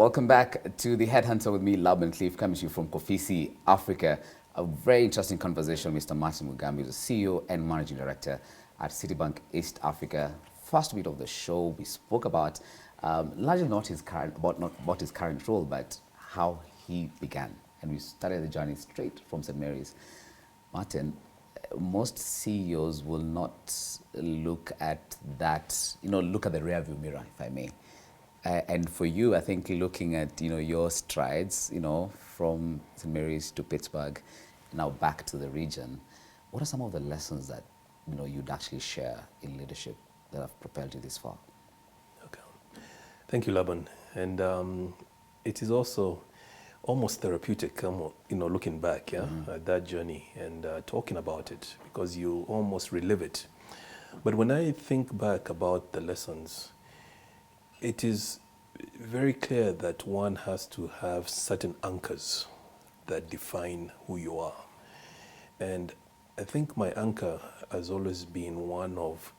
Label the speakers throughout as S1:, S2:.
S1: Welcome back to the Headhunter with me, Laban Cliff, coming to you from Kofisi, Africa. A very interesting conversation with Mr. Martin Mugambi, the CEO and Managing Director at Citibank East Africa. First bit of the show, we spoke about largely not his current role, but how he began. And we started the journey straight from St. Mary's. Martin, most CEOs will not look at that, look at the rearview mirror, if I may. And for you, I think looking at, your strides, from St. Mary's to Pittsburgh, now back to the region, what are some of the lessons that, you'd actually share in leadership that have propelled you this far?
S2: Okay. Thank you, Laban. And it is also almost therapeutic, looking back at that journey and talking about it, because you almost relive it. But when I think back about the lessons, it is very clear that one has to have certain anchors that define who you are. And I think my anchor has always been one of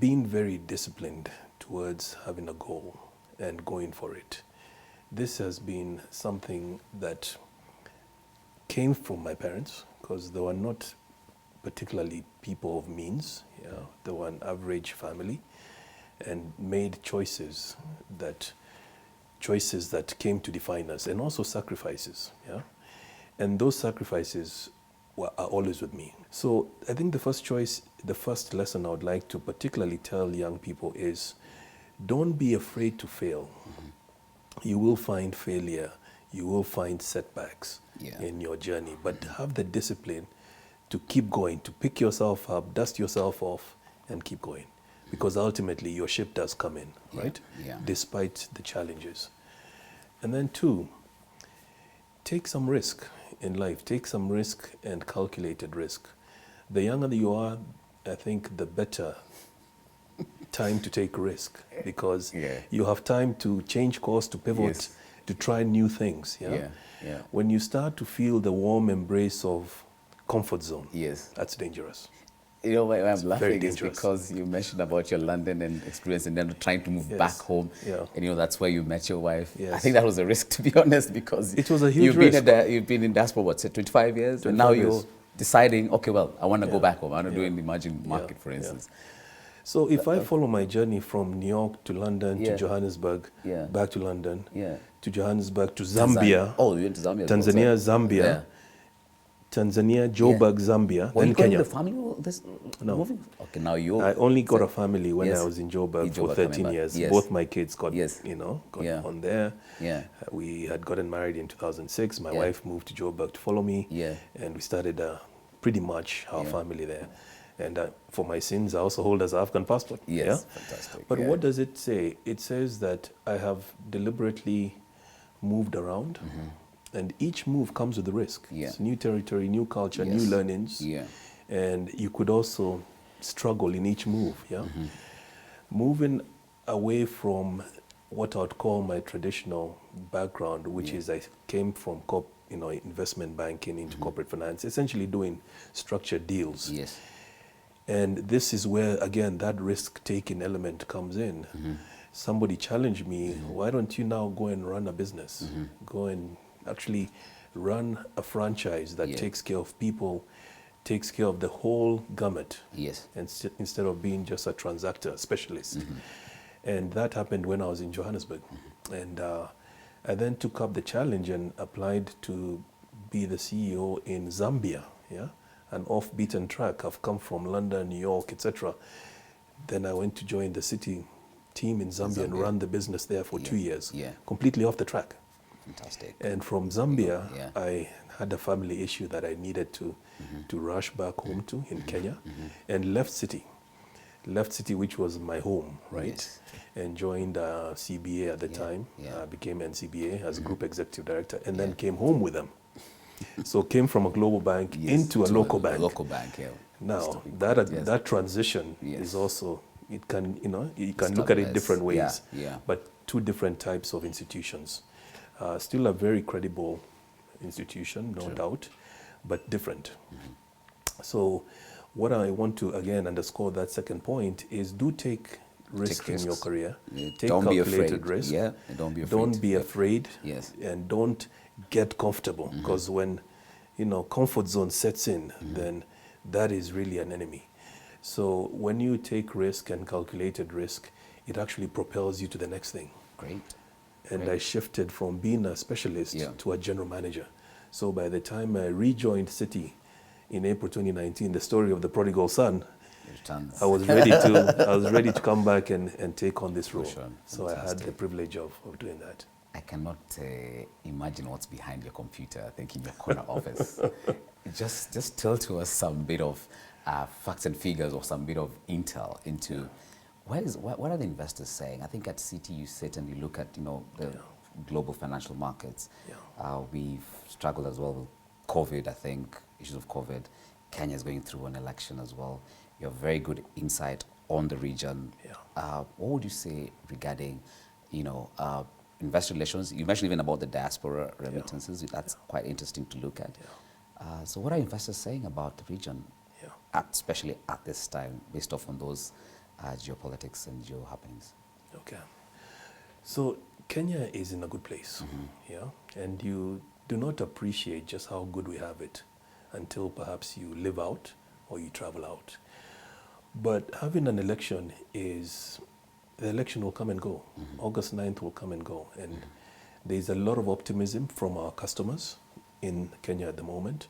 S2: being very disciplined towards having a goal and going for it. This has been something that came from my parents, because they were not particularly people of means. They were an average family, and made choices that came to define us, and also sacrifices. And those sacrifices are always with me. So I think the first lesson I would like to particularly tell young people is, don't be afraid to fail. Mm-hmm. You will find failure, you will find setbacks in your journey, but have the discipline to keep going, to pick yourself up, dust yourself off, and keep going. Because ultimately your ship does come in, right? Yeah. Despite the challenges. And then 2, take some risk in life. Take some risk, and calculated risk. The younger you are, I think the better time to take risk, because you have time to change course, to pivot, to try new things. When you start to feel the warm embrace of comfort zone, that's dangerous.
S1: Why I'm laughing is because you mentioned about your London and experience, and then trying to move back home. And that's where you met your wife. I think that was a risk, to be honest, because
S2: it was a huge risk.
S1: You've been in diaspora, 25 years? 25 and now you're deciding, okay, well, I want to go back home. I want to do it in the emerging market, for instance.
S2: So if I follow my journey from New York to London to Johannesburg, back to London, to Johannesburg to Zambia.
S1: Oh, you went to Zambia.
S2: Tanzania, Zambia. Tanzania, Joburg, Zambia,
S1: then
S2: Kenya.
S1: The family moving? Okay, now you.
S2: I only got a family when I was in Joburg for 13 years. Both my kids got, on there. We had gotten married in 2006. My wife moved to Joburg to follow me. And we started pretty much our family there. And for my sins, I also hold as an African passport.
S1: Fantastic.
S2: But what does it say? It says that I have deliberately moved around. Mm-hmm. And each move comes with a risk. It's new territory, new culture, new learnings. And you could also struggle in each move. Mm-hmm. Moving away from what I would call my traditional background, which is I came from investment banking into corporate finance, essentially doing structured deals. And this is where, again, that risk-taking element comes in. Mm-hmm. Somebody challenged me, why don't you now go and run a business? Mm-hmm. Go and actually run a franchise that takes care of people, takes care of the whole gamut. Instead of being just a transactor, specialist. Mm-hmm. And that happened when I was in Johannesburg. Mm-hmm. And I then took up the challenge and applied to be the CEO in Zambia, an off-beaten track. I've come from London, New York, etc. Then I went to join the Citi team in Zambia and run the business there for 2 years, completely off the track.
S1: Fantastic.
S2: And from Zambia, I had a family issue that I needed to rush back home to in Kenya, and left Citi, which was my home, right? And joined CBA at the time, became NCBA as group executive director, and then came home with them. So came from a global bank into a local bank. Now that transition is also, it can, you can look at it different ways, but 2 different types of institutions. Still a very credible institution, no doubt, but different. Mm-hmm. So what I want to, again, underscore that second point is, do take risk in your career.
S1: Yeah.
S2: Take
S1: Don't be
S2: calculated
S1: afraid.
S2: risk.
S1: Yeah, and don't be afraid.
S2: Don't be afraid.
S1: Yes.
S2: And don't get comfortable, because when comfort zone sets in, then that is really an enemy. So when you take risk and calculated risk, it actually propels you to the next thing.
S1: Great.
S2: And
S1: Great.
S2: I shifted from being a specialist
S1: Yeah.
S2: to a general manager. So by the time I rejoined Citi in April 2019, the story of the prodigal son,
S1: Returns.
S2: I was ready to come back and take on this role.
S1: sure.
S2: So I had the
S1: Fantastic.
S2: privilege of doing that.
S1: I cannot imagine what's behind your computer, I think in your corner office. Just tell to us some bit of facts and figures or some bit of intel into what are the investors saying? I think at Citi you certainly look at the global financial markets.
S2: Yeah.
S1: We've struggled as well with COVID, I think, issues of COVID. Kenya's going through an election as well. You have very good insight on the region.
S2: Yeah.
S1: What would you say regarding, investor relations? You mentioned even about the diaspora remittances. That's quite interesting to look at.
S2: Yeah.
S1: So what are investors saying about the region, especially at this time, based off on those geopolitics and geo-happenings?
S2: Okay. So Kenya is in a good place, and you do not appreciate just how good we have it until perhaps you live out or you travel out. But having an election the election will come and go. August 9th will come and go. And there's a lot of optimism from our customers in Kenya at the moment.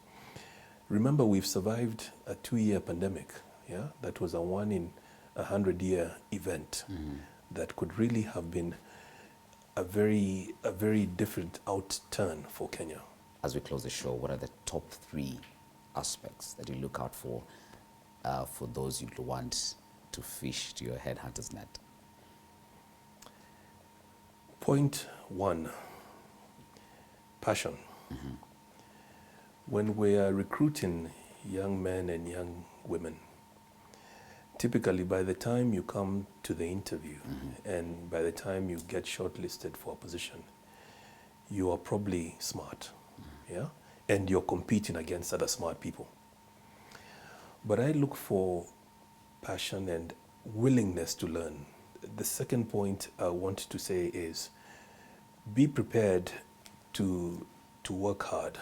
S2: Remember, we've survived a 2-year pandemic. That was a 1 in 100-year event that could really have been a very different outturn for Kenya.
S1: As we close the show, what are the top 3 aspects that you look out for those you'd want to fish to your headhunter's net?
S2: Point 1, passion. When we are recruiting young men and young women, typically by the time you come to the interview and by the time you get shortlisted for a position, you are probably smart, and you're competing against other smart people. But I look for passion and willingness to learn. The second point I want to say is be prepared to work hard.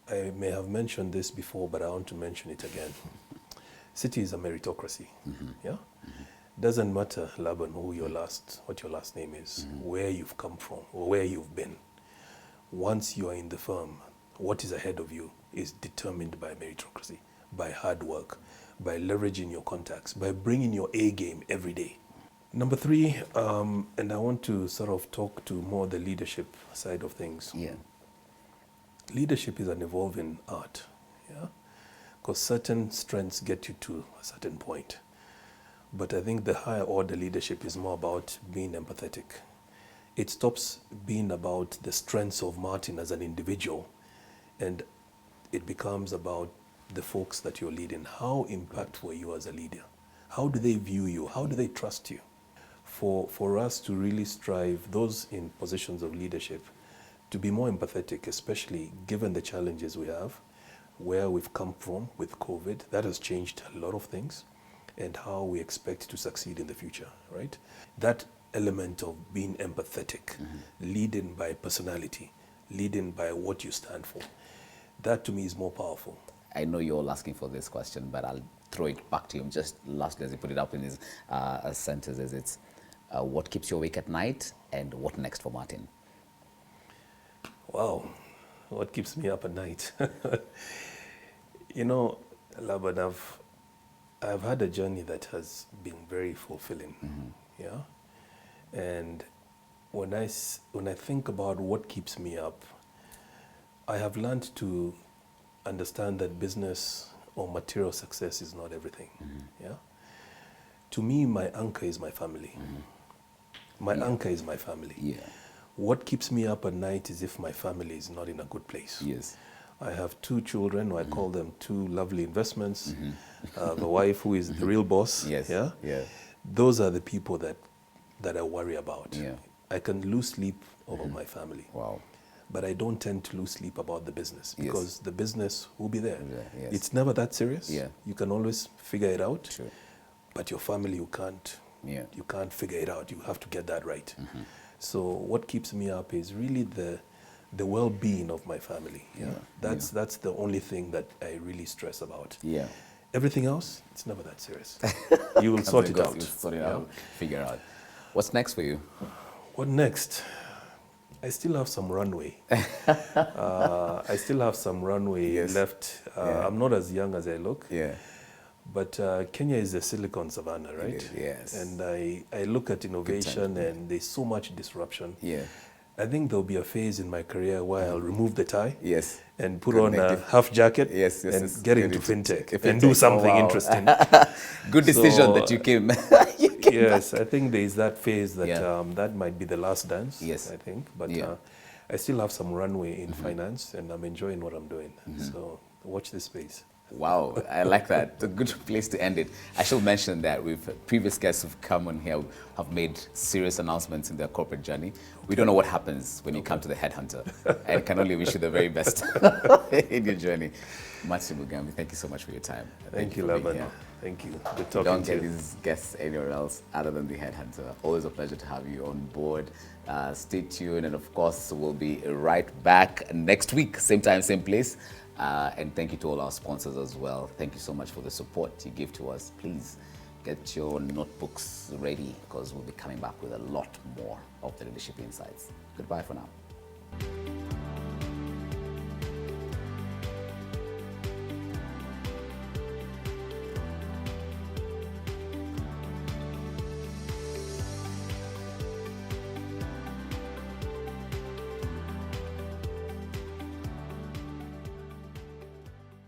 S2: I may have mentioned this before, but I want to mention it again. Citi is a meritocracy. Doesn't matter, Laban, what your last name is, where you've come from, or where you've been. Once you are in the firm, what is ahead of you is determined by meritocracy, by hard work, by leveraging your contacts, by bringing your A game every day. Number 3, and I want to sort of talk to more the leadership side of things. Leadership is an evolving art, because certain strengths get you to a certain point. But I think the higher order leadership is more about being empathetic. It stops being about the strengths of Martin as an individual, and it becomes about the folks that you're leading. How impactful are you as a leader? How do they view you? How do they trust you? For us to really strive, those in positions of leadership, to be more empathetic, especially given the challenges we have, where we've come from with COVID, that has changed a lot of things, and how we expect to succeed in the future, right? That element of being empathetic, leading by personality, leading by what you stand for, that to me is more powerful.
S1: I know you're all asking for this question, but I'll throw it back to you. Just lastly, as you put it up in his sentences, it's what keeps you awake at night and what next for Martin?
S2: Wow, what keeps me up at night? Laban, I've had a journey that has been very fulfilling, And when I think about what keeps me up, I have learned to understand that business or material success is not everything. To me, my anchor is my family. My anchor is my family. What keeps me up at night is if my family is not in a good place. I have 2 children, I call them 2 lovely investments. The wife who is the real boss. Those are the people that I worry about. I can lose sleep over my family. But I don't tend to lose sleep about the business, because the business will be there. It's never that serious. You can always figure it out. but your family, you can't figure it out. You have to get that right. So what keeps me up is really the well-being of my family. That's the only thing that I really stress about. Everything else, it's never that serious. You will sort it out.
S1: You'll sort it out, figure out. What's next for you?
S2: What next? I still have some runway. I still have some runway left. I'm not as young as I look. But Kenya is a silicon savannah, right?
S1: Yes.
S2: And I look at innovation and there's so much disruption. I think there'll be a phase in my career where I'll remove the tie and put on a half jacket and get into fintech and do something interesting.
S1: Good decision that you came.
S2: Yes, I think there is that phase that that might be the last dance, I think. But I still have some runway in finance and I'm enjoying what I'm doing. So watch this space.
S1: Wow, I like that. It's a good place to end it. I should mention that we've previous guests who've come on here have made serious announcements in their corporate journey. We don't know what happens when you come to the Headhunter. I can only wish you the very best in your journey. Martin Mugambi, thank you so much for your time.
S2: Thank you, Laban. Thank you. Good talking to you.
S1: Don't get these guests anywhere else other than the Headhunter. Always a pleasure to have you on board. Stay tuned, and of course, we'll be right back next week, same time, same place. And thank you to all our sponsors as well. Thank you so much for the support you give to us. Please get your notebooks ready because we'll be coming back with a lot more of the leadership insights. Goodbye for now.